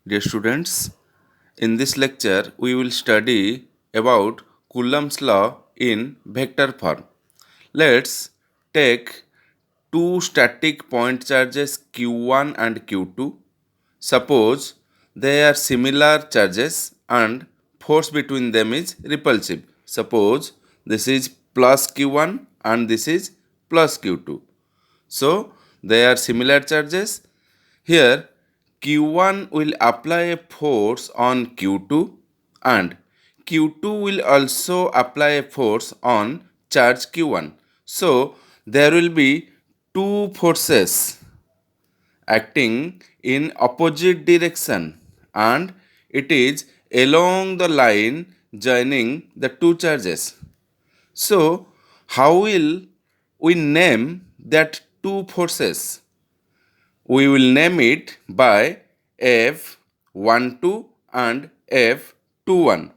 Dear students, in this lecture we will study about Coulomb's law in vector form. Let's take two static point charges q1 and q2. Suppose they are similar charges and force between them is repulsive. Suppose this is plus q1 and this is plus q2. So they are similar charges. Here Q1 will apply a force on Q2 and Q2 will also apply a force on charge Q1. So there will be two forces acting in opposite direction and it is along the line joining the two charges. So how will we name that two forces? We will name it by F12 and F21.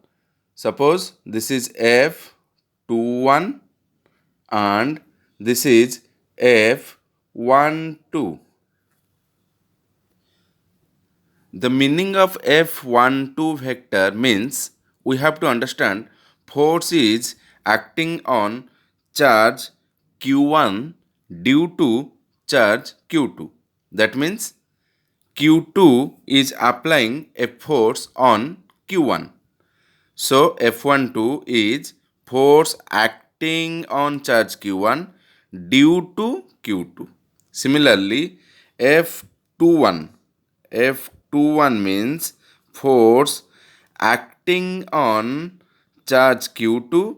Suppose this is F21 and this is F12. The meaning of F12 vector means we have to understand force is acting on charge Q1 due to charge Q2. That means Q2 is applying a force on Q1. So F12 is force acting on charge Q1 due to Q2. Similarly, F21. F21 means force acting on charge Q2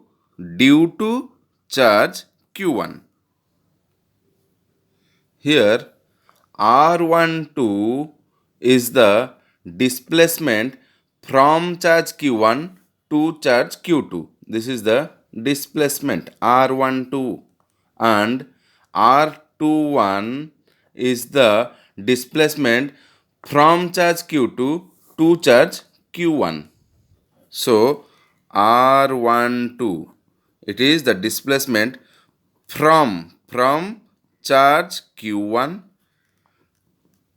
due to charge Q1. Here R12 is the displacement from charge Q1 to charge Q2. This is the displacement R12 and R21 is the displacement from charge Q2 to charge Q1. So R12 it is the displacement from charge Q1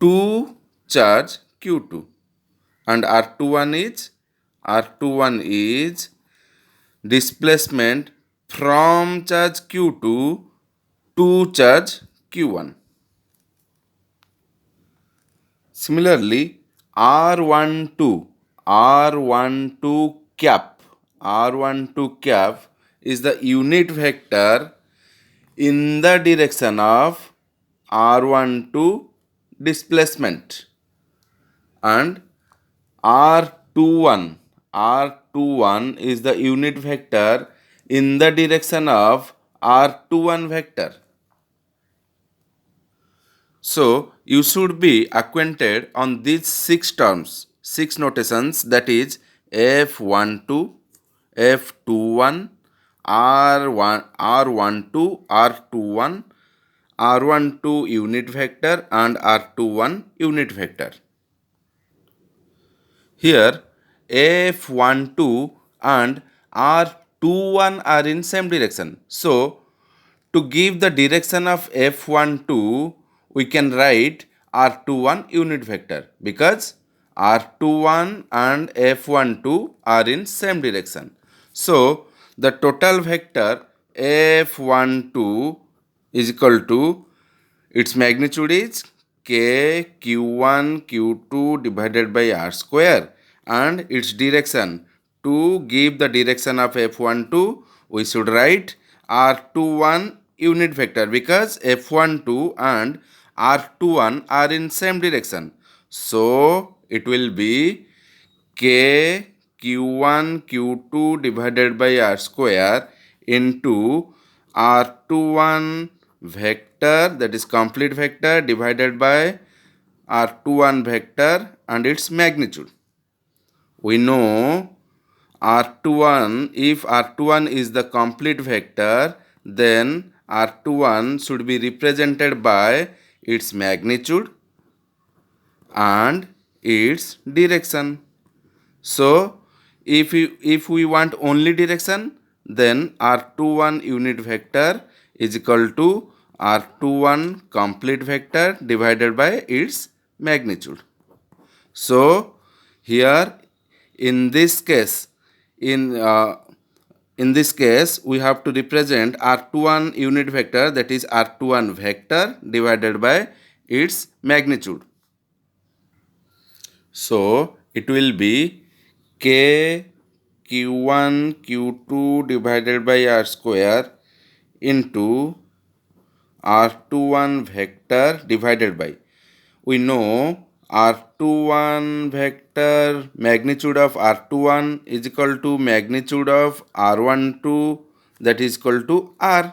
to charge Q2 and R21 is displacement from charge Q2 to charge Q1. Similarly, R12 cap is the unit vector in the direction of R12 displacement and R21 is the unit vector in the direction of R21 vector. So you should be acquainted on these six terms, six notations, that is F12, F21, R12, R21, R12 unit vector and R21 unit vector. Here F12 and R21 are in same direction. So to give the direction of F12, we can write R21 unit vector because R21 and F12 are in same direction. So the total vector F12 is equal to, its magnitude is k q1 q2 divided by r square and its direction. To give the direction of F12, we should write R21 unit vector because F12 and R21 are in same direction. So it will be k q1 q2 divided by r square into R21 vector, that is complete vector, divided by R21 vector and its magnitude. We know R21, if R21 is the complete vector, then R21 should be represented by its magnitude and its direction. So if we want only direction, then R21 unit vector is equal to R21 complete vector divided by its magnitude. So here in this case, in in this case, we have to represent R21 unit vector, that is R21 vector divided by its magnitude. So it will be K Q1 Q2 divided by R square into R21 vector divided by, we know R21 vector magnitude of R21 is equal to magnitude of R12, that is equal to R.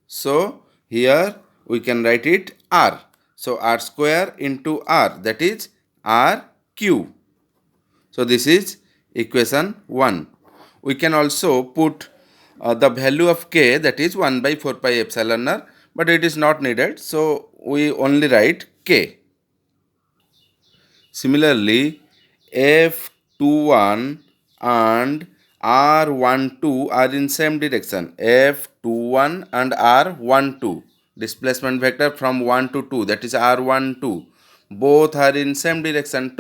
So here we can write it R. So R square into R, that is RQ. So this is equation 1. We can also put the value of K, that is 1 by 4 pi epsilon r, but it is not needed. So we only write K. Similarly, F21 and R12 are in same direction. F21 and R12, displacement vector from 1 to 2, that is R12, both are in same direction.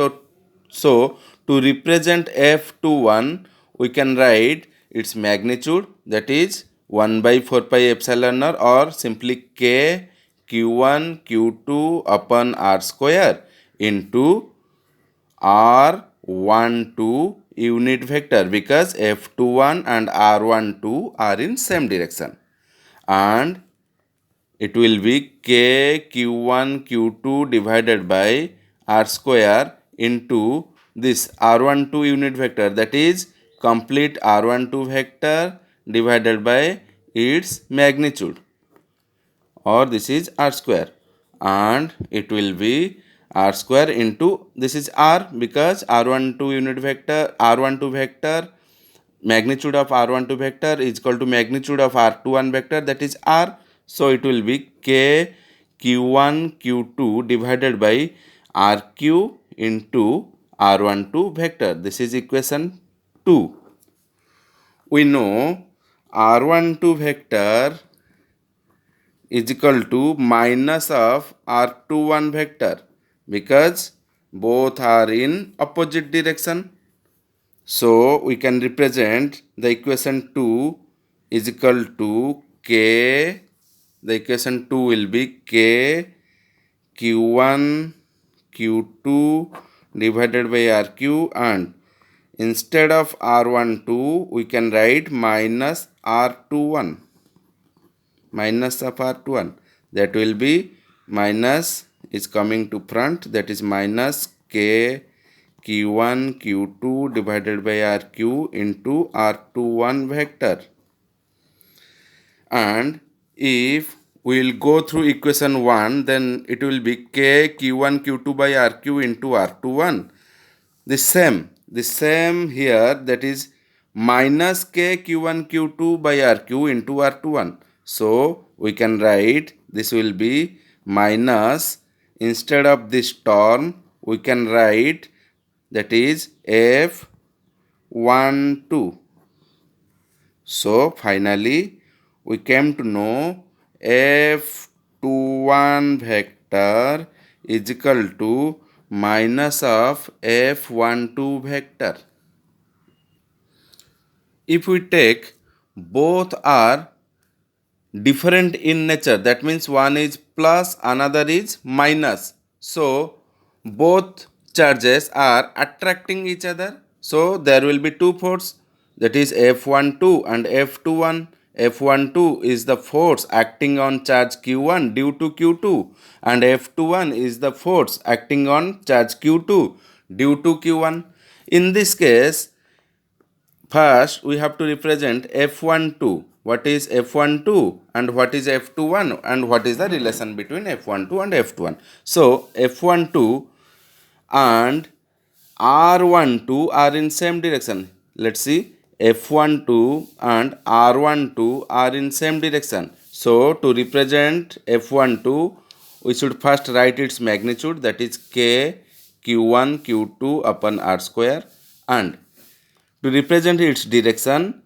So to represent F21, we can write its magnitude, that is 1 by 4 pi epsilon r, or simply K Q1 Q2 upon R square into R12 unit vector, because F21 and R12 are in same direction, and it will be K Q1 Q2 divided by R square into this R12 unit vector, that is complete R12 vector divided by its magnitude, or this is R square, and it will be R square into, this is R because R12 unit vector, R12 vector, magnitude of R12 vector is equal to magnitude of R21 vector, that is R. So it will be K Q1 Q2 divided by RQ into R12 vector. This is equation 2. We know R12 vector is equal to minus of R21 vector, because both are in opposite direction. So we can represent the equation 2 is equal to K, the equation 2 will be K Q1 Q2 divided by RQ, and instead of R12 we can write minus R21, minus of R21, that will be minus is coming to front, that is minus K Q1 Q2 divided by RQ into R21 vector. And if we will go through equation 1, then it will be K Q1 Q2 by RQ into R21. The same here, that is minus K Q1 Q2 by RQ into R21. So we can write this will be minus, instead of this term we can write, that is F12. So finally we came to know F21 vector is equal to minus of F12 vector. If we take both are different in nature, that means one is plus, another is minus, so both charges are attracting each other, so there will be two forces, that is F12 and F21. F12 is the force acting on charge Q1 due to Q2, and F21 is the force acting on charge Q2 due to Q1. In this case, first we have to represent F12. What is F12 and what is F21, and what is the relation between F12 and F21. So F12 and R12 are in same direction. Let's see, F12 and R12 are in same direction. So to represent F12, we should first write its magnitude, that is K Q1 Q2 upon R square, and to represent its direction,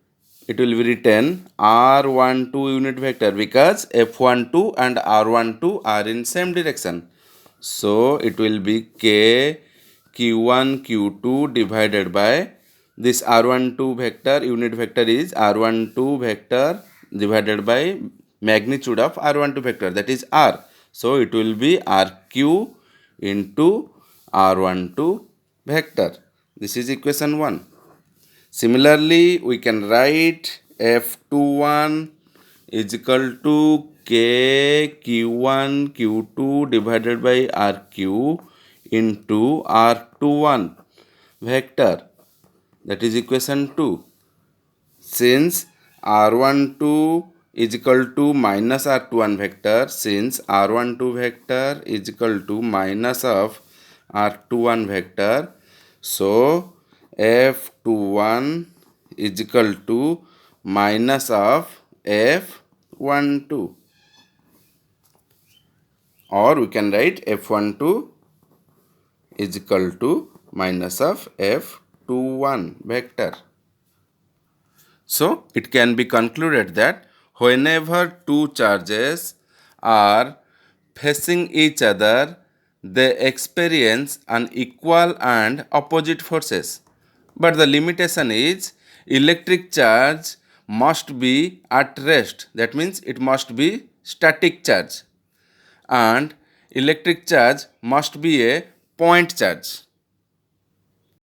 it will be written R12 unit vector, because F12 and R12 are in same direction. So it will be K q1 q2 divided by this r12 vector, unit vector is r12 vector divided by magnitude of r12 vector, that is r. So it will be rq into r12 vector. This is equation 1. Similarly, we can write f21 is equal to k q1 q2 divided by rq into r21 vector, that is equation 2. Since r12 is equal to minus r21 vector, since r12 vector is equal to minus of r21 vector, so f21 is equal to minus of f12, or we can write f12 is equal to minus of f21 vector. So it can be concluded that whenever two charges are facing each other, they experience an equal and opposite forces. But the limitation is electric charge must be at rest, that means it must be static charge, and electric charge must be a point charge.